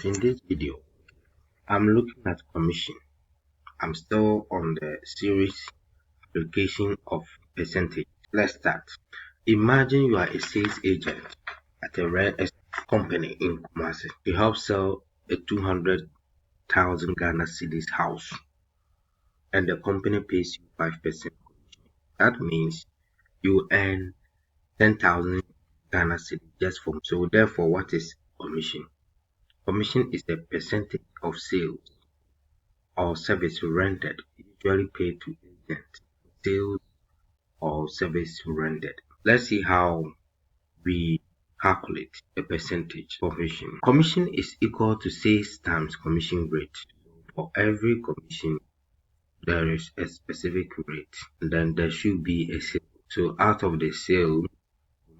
In this video, I'm looking at commission. I'm still on the series application of percentage. Let's start. Imagine you are a sales agent at a real estate company in Kumasi. You help sell a 200,000 Ghana cedis house and the company pays you 5%. That means you earn 10,000 Ghana cedis just from. So therefore, what is commission? Commission is the percentage of sales or service rendered, usually paid to agents, sales or service rendered. Let's see how we calculate the percentage commission. Commission is equal to sales times commission rate. For every commission, there is a specific rate, and then there should be a sale. So out of the sale,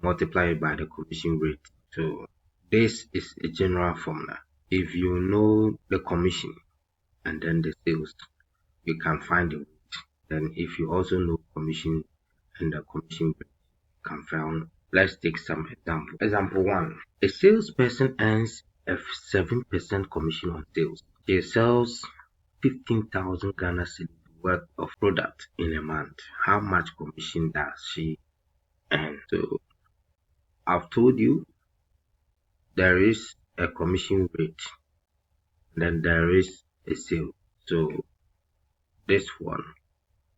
multiply it by the commission rate. So this is a general formula. If you know the commission and then the sales, you can find the rate. Then if you also know commission and the commission rate, you can find. Let's take some example. Example 1. A salesperson earns a 7% commission on sales. She sells 15,000 Ghana cedis worth of product in a month. How much commission does she earn? So I've told you there is a commission rate, then there is a sale. So this one,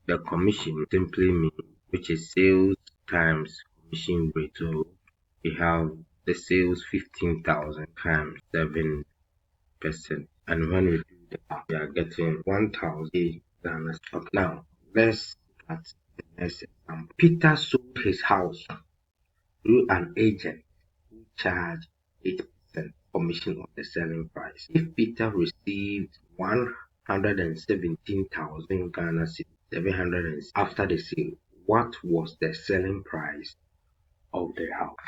the commission simply means, which is sales times commission rate. So we have the sales 15,000 times 7%. And when we do that, we are getting 1,000 Ghana. Okay, now let's look at the next example. Peter sold his house through an agent who charged 8% commission on the selling price. If Peter received 117,000 Ghana cedis, 700 after the sale, what was the selling price of the house?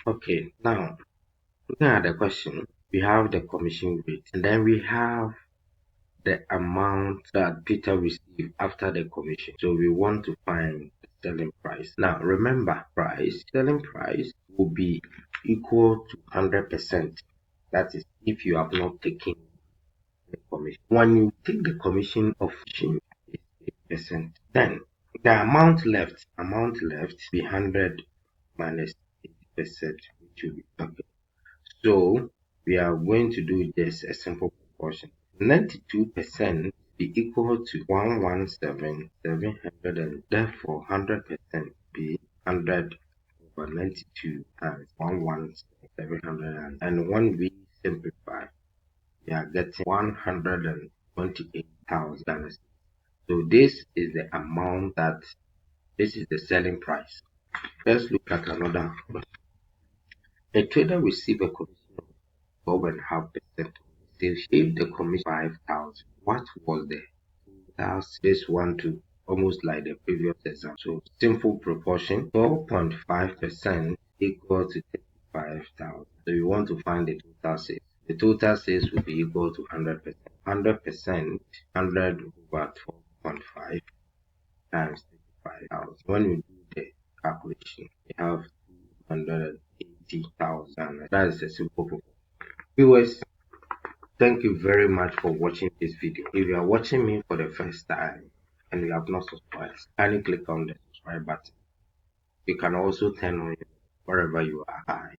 Okay, now looking at the question, we have the commission rate and then we have the amount that Peter received after the commission. So we want to find the selling price. Now remember, selling price will be equal to 100%. That is if you have not taken the commission. When you take the commission of 8%, then the amount left be 100 minus 80%, which will be okay. So we are going to do just a simple proportion. 92% be equal to 117,700, and therefore 100% be 100 over 92 times 117,700. And when we simplify, we are getting 128,000. So this is the amount this is the selling price. Let's look at another question. A trader received a commission of 12.5%. If the commission 5,000, what was the total? This one to almost like the previous example. So simple proportion, 12.5% equal to 35,000. So you want to find the total sales. The total sales will be equal to 100%. 100%, 100 over 12.5 times 35,000. When we do the calculation, we have 280,000. That is a simple proportion. Viewers, thank you very much for watching this video. If you are watching me for the first time and you have not subscribed, kindly click on the subscribe button. You can also turn on wherever you are.